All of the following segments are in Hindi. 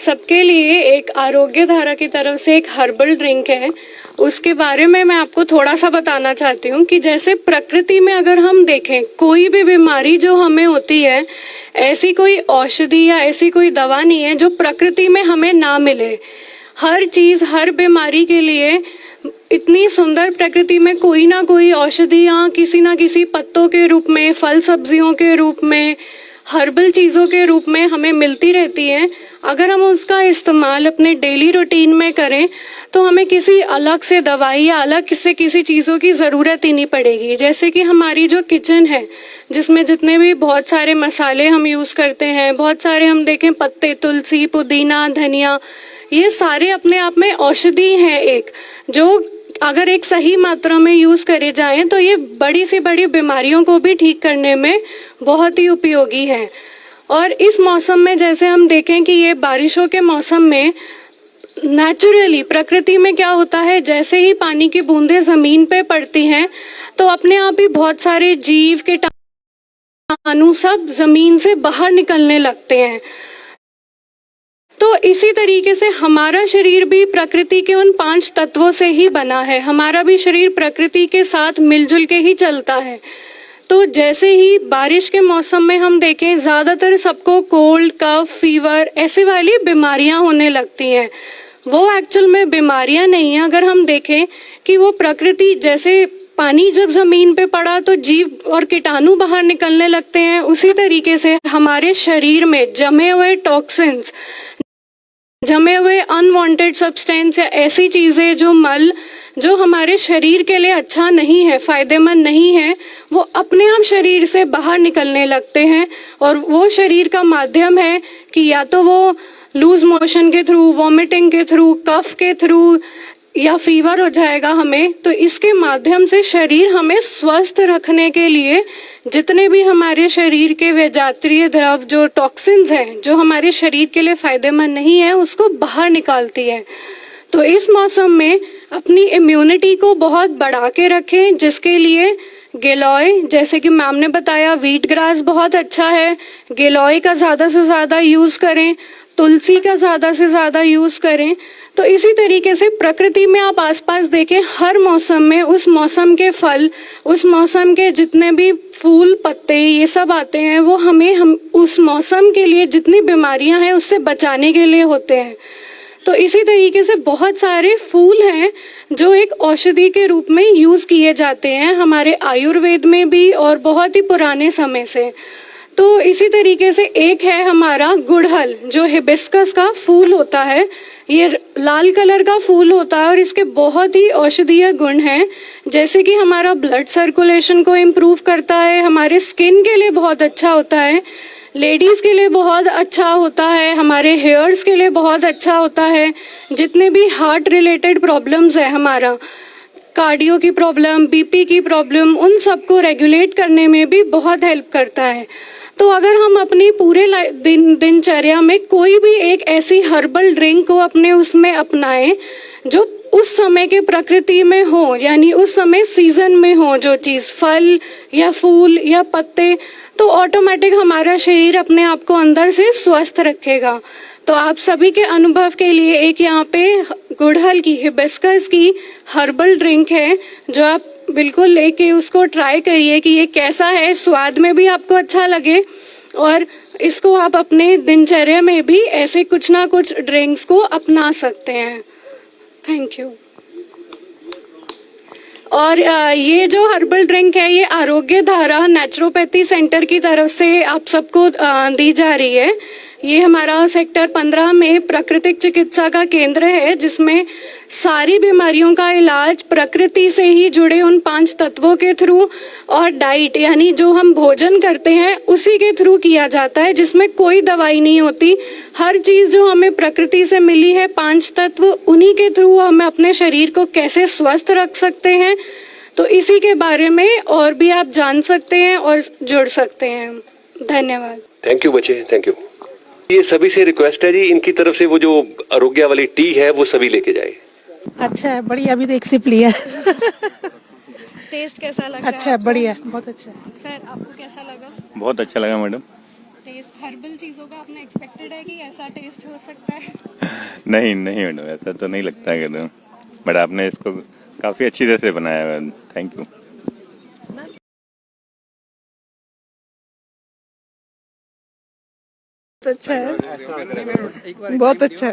सबके लिए एक आरोग्य धारा की तरफ से एक हर्बल ड्रिंक है, उसके बारे में मैं आपको थोड़ा सा बताना चाहती हूँ कि जैसे प्रकृति में अगर हम देखें कोई भी बीमारी जो हमें होती है, ऐसी कोई औषधि या ऐसी कोई दवा नहीं है जो प्रकृति में हमें ना मिले। हर चीज़, हर बीमारी के लिए इतनी सुंदर प्रकृति में कोई ना कोई औषधियाँ किसी ना किसी पत्तों के रूप में, फल सब्जियों के रूप में, हर्बल चीज़ों के रूप में हमें मिलती रहती हैं। अगर हम उसका इस्तेमाल अपने डेली रूटीन में करें तो हमें किसी अलग से दवाई या अलग से किसी चीज़ों की ज़रूरत ही नहीं पड़ेगी। जैसे कि हमारी जो किचन है, जिसमें जितने भी बहुत सारे मसाले हम यूज़ करते हैं, बहुत सारे हम देखें पत्ते, तुलसी, पुदीना, धनिया, ये सारे अपने आप में औषधि हैं एक, जो अगर एक सही मात्रा में यूज़ करे जाएं तो ये बड़ी से बड़ी बीमारियों को भी ठीक करने में बहुत ही उपयोगी है। और इस मौसम में जैसे हम देखें कि ये बारिशों के मौसम में नेचुरली प्रकृति में क्या होता है, जैसे ही पानी की बूंदें ज़मीन पे पड़ती हैं तो अपने आप ही बहुत सारे जीव, कीटाणु सब ज़मीन से बाहर निकलने लगते हैं। तो इसी तरीके से हमारा शरीर भी प्रकृति के उन 5 तत्वों से ही बना है। हमारा भी शरीर प्रकृति के साथ मिलजुल के ही चलता है। तो जैसे ही बारिश के मौसम में हम देखें, ज़्यादातर सबको कोल्ड, कफ, फीवर ऐसे वाली बीमारियां होने लगती हैं। वो एक्चुअल में बीमारियां नहीं हैं। अगर हम देखें कि वो प्रकृति, जैसे पानी जब ज़मीन पे पड़ा तो जीव और कीटाणु बाहर निकलने लगते हैं, उसी तरीके से हमारे शरीर में जमे हुए टॉक्सिन्स, जमे हुए अनवांटेड सब्सटेंस या ऐसी चीज़ें, जो मल जो हमारे शरीर के लिए अच्छा नहीं है, फायदेमंद नहीं है, वो अपने आप शरीर से बाहर निकलने लगते हैं। और वो शरीर का माध्यम है कि या तो वो लूज मोशन के थ्रू, वॉमिटिंग के थ्रू, कफ के थ्रू या फीवर हो जाएगा हमें। तो इसके माध्यम से शरीर हमें स्वस्थ रखने के लिए जितने भी हमारे शरीर के विजातीय द्रव, जो टॉक्सिन्स हैं, जो हमारे शरीर के लिए फायदेमंद नहीं है, उसको बाहर निकालती है। तो इस मौसम में अपनी इम्यूनिटी को बहुत बढ़ा के रखें, जिसके लिए गिलोय, जैसे कि मैम ने बताया, व्हीट ग्रास बहुत अच्छा है, गिलोय का ज़्यादा से ज़्यादा यूज़ करें, तुलसी का ज़्यादा से ज़्यादा यूज़ करें। तो इसी तरीके से प्रकृति में आप आसपास देखें, हर मौसम में उस मौसम के फल, उस मौसम के जितने भी फूल, पत्ते, ये सब आते हैं, वो हम उस मौसम के लिए जितनी बीमारियां हैं उससे बचाने के लिए होते हैं। तो इसी तरीके से बहुत सारे फूल हैं जो एक औषधि के रूप में यूज़ किए जाते हैं हमारे आयुर्वेद में भी, और बहुत ही पुराने समय से। तो इसी तरीके से एक है हमारा गुड़हल, जो हिबिस्कस का फूल होता है। ये लाल कलर का फूल होता है और इसके बहुत ही औषधीय गुण हैं, जैसे कि हमारा ब्लड सर्कुलेशन को इम्प्रूव करता है, हमारे स्किन के लिए बहुत अच्छा होता है, लेडीज़ के लिए बहुत अच्छा होता है, हमारे हेयर्स के लिए बहुत अच्छा होता है। जितने भी हार्ट रिलेटेड प्रॉब्लम्स है, हमारा कार्डियो की प्रॉब्लम, बीपी की प्रॉब्लम, उन सबको रेगुलेट करने में भी बहुत हेल्प करता है। तो अगर हम अपनी पूरे दिनचर्या में कोई भी एक ऐसी हर्बल ड्रिंक को अपने उसमें अपनाएं जो उस समय के प्रकृति में हो, यानी उस समय सीजन में हो, जो चीज़ फल या फूल या पत्ते, तो ऑटोमेटिक हमारा शरीर अपने आप को अंदर से स्वस्थ रखेगा। तो आप सभी के अनुभव के लिए एक यहाँ पे गुड़हल की, हिबिस्कस की हर्बल ड्रिंक है, जो आप बिल्कुल लेके उसको ट्राई करिए कि ये कैसा है, स्वाद में भी आपको अच्छा लगे, और इसको आप अपने दिनचर्या में भी ऐसे कुछ ना कुछ ड्रिंक्स को अपना सकते हैं। Thank you. और ये जो हर्बल ड्रिंक है, ये आरोग्य धारा नेचुरोपैथी सेंटर की तरफ से आप सबको दी जा रही है। ये हमारा सेक्टर 15 में प्राकृतिक चिकित्सा का केंद्र है, जिसमें सारी बीमारियों का इलाज प्रकृति से ही जुड़े उन 5 तत्वों के थ्रू और डाइट, यानी जो हम भोजन करते हैं उसी के थ्रू किया जाता है, जिसमें कोई दवाई नहीं होती। हर चीज़ जो हमें प्रकृति से मिली है, 5 तत्व, उन्हीं के थ्रू हम अपने शरीर को कैसे स्वस्थ रख सकते हैं, तो इसी के बारे में और भी आप जान सकते हैं और जुड़ सकते हैं। धन्यवाद। थैंक यू बच्चे, थैंक यू। ये सभी से रिक्वेस्ट है जी, इनकी तरफ से वो जो आरोग्य वाली टी है वो सभी लेके जाए। अच्छा है, बढ़िया। अभी तो एक सिप लिया। टेस्ट कैसा लगा? अच्छा है, बढ़िया, बहुत अच्छा है। सर, आपको कैसा लगा? बहुत अच्छा लगा मैडम। टेस्ट हर्बल चीज़ों का आपने एक्सपेक्टेड है कि ऐसा टेस्ट हो सकता है? नहीं नहीं मैडम, ऐसा तो नहीं लगता है मैडम, बट आपने इसको काफ़ी अच्छी तरह से बनाया है, थैंक यू। अच्छा है, बहुत अच्छा है।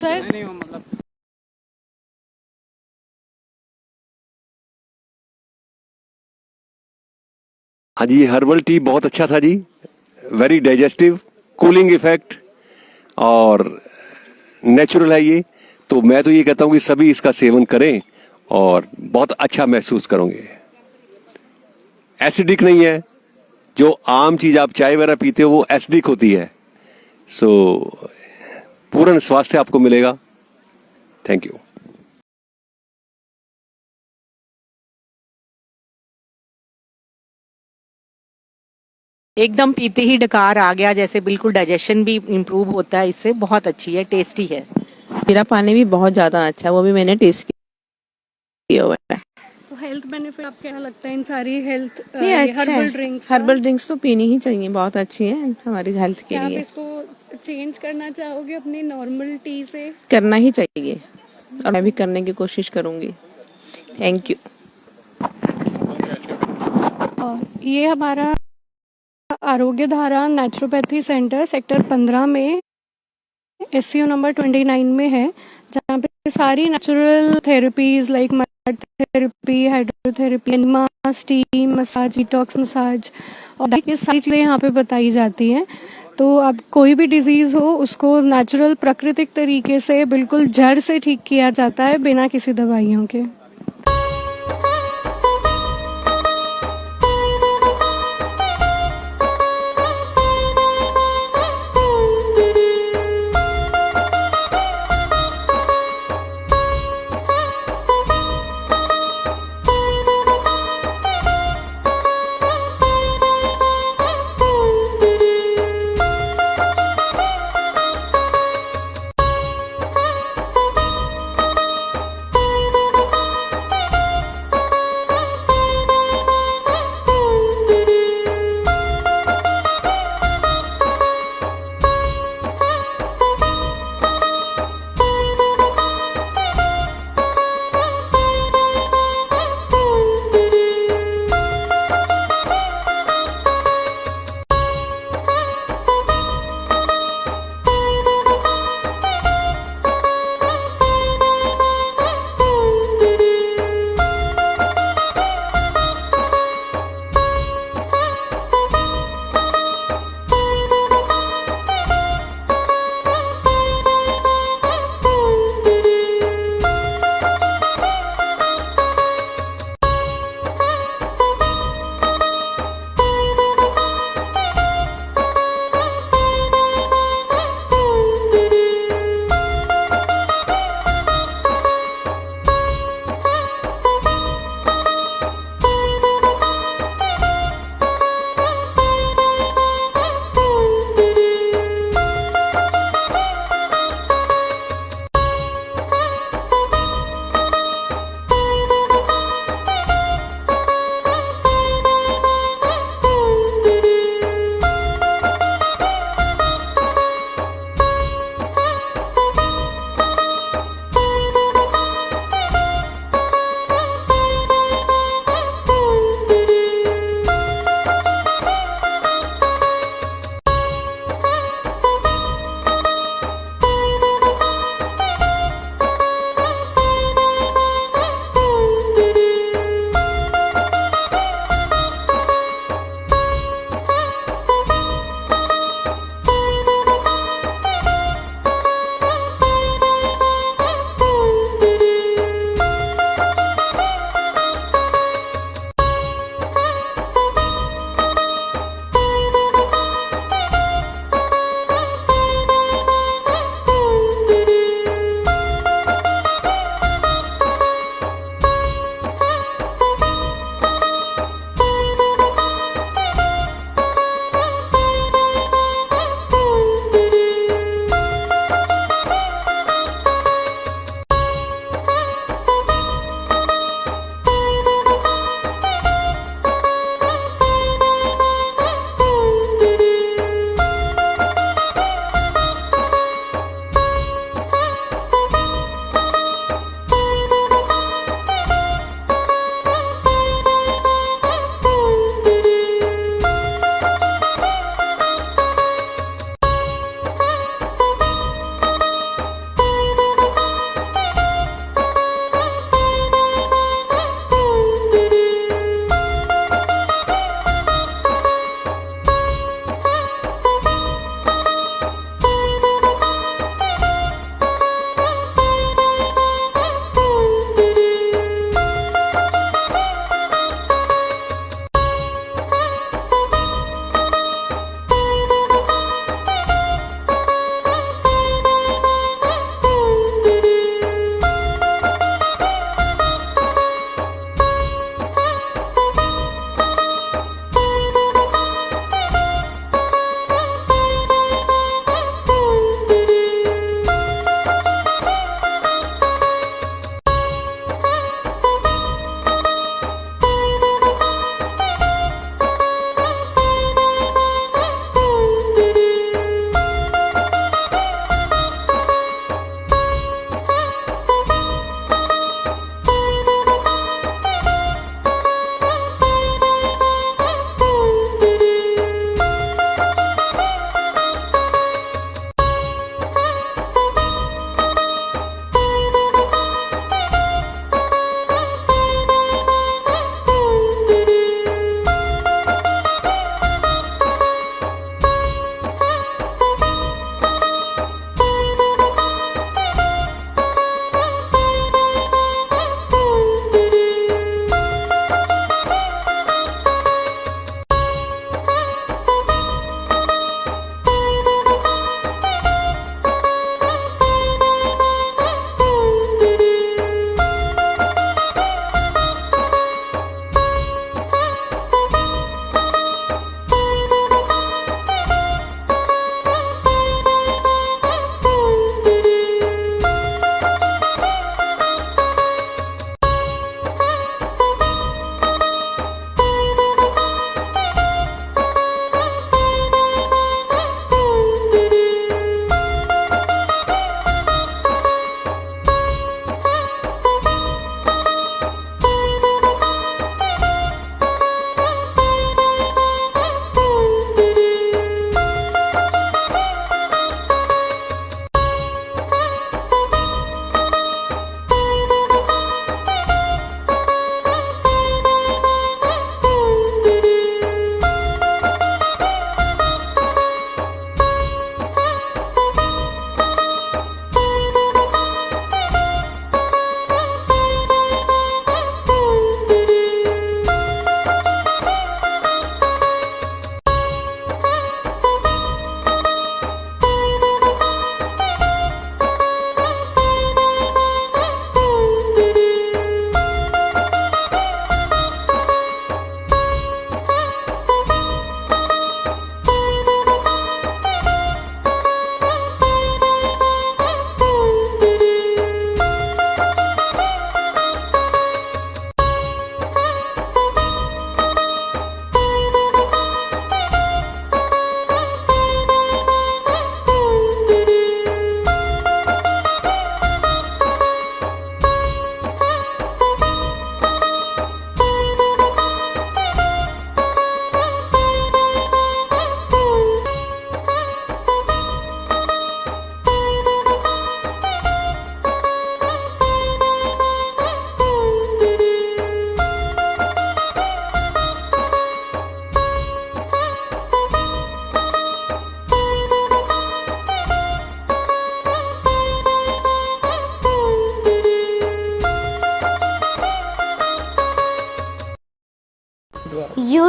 सर हाँ जी, ये हर्बल टी बहुत अच्छा था जी, वेरी डाइजेस्टिव, कूलिंग इफेक्ट और नेचुरल है ये। तो मैं तो ये कहता हूँ कि सभी इसका सेवन करें और बहुत अच्छा महसूस करोगे। एसिडिक नहीं है, जो आम चीज आप चाय वगैरह पीते हो वो एसिडिक होती है। सो पूर्ण स्वास्थ्य आपको मिलेगा। Thank you. एकदम पीते ही डकार आ गया, जैसे बिल्कुल डाइजेशन भी इम्प्रूव होता है इससे। बहुत अच्छी है, टेस्टी है। जीरा पानी भी बहुत ज़्यादा अच्छा है, वो भी मैंने टेस्ट किया हुआ है। तो हेल्थ बेनिफिट आपको क्या लगता है इन सारी हेल्थ ये अच्छा हर्बल है। ड्रिंक्स? हर्बल ड्रिंक्स तो पीनी ही चाहिए, बहुत अच्छी है हमारी हेल्थ के क्या आप लिए। इसको चेंज करना चाहोगे अपनी नॉर्मल टी से? करना ही चाहिए और मैं भी करने की कोशिश करूंगी। Thank you. और ये हमारा आरोग्य धारा नेचुरोपैथी सेंटर सेक्टर 15 में SCO नंबर 29 में है, जहाँ पे सारी natural therapies like massage therapy, hydrotherapy, enema, steam massage, detox massage और ये सारी चीज़ें यहाँ पे बताई जाती हैं। तो अब कोई भी डिजीज़ हो उसको नेचुरल प्राकृतिक तरीके से बिल्कुल जड़ से ठीक किया जाता है बिना किसी दवाइयों के।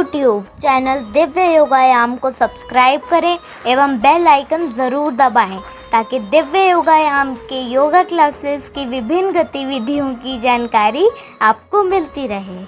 यूट्यूब चैनल दिव्य योगायाम को सब्सक्राइब करें एवं बेल आइकन ज़रूर दबाएं ताकि दिव्य योगायाम के योगा क्लासेस की विभिन्न गतिविधियों की जानकारी आपको मिलती रहे।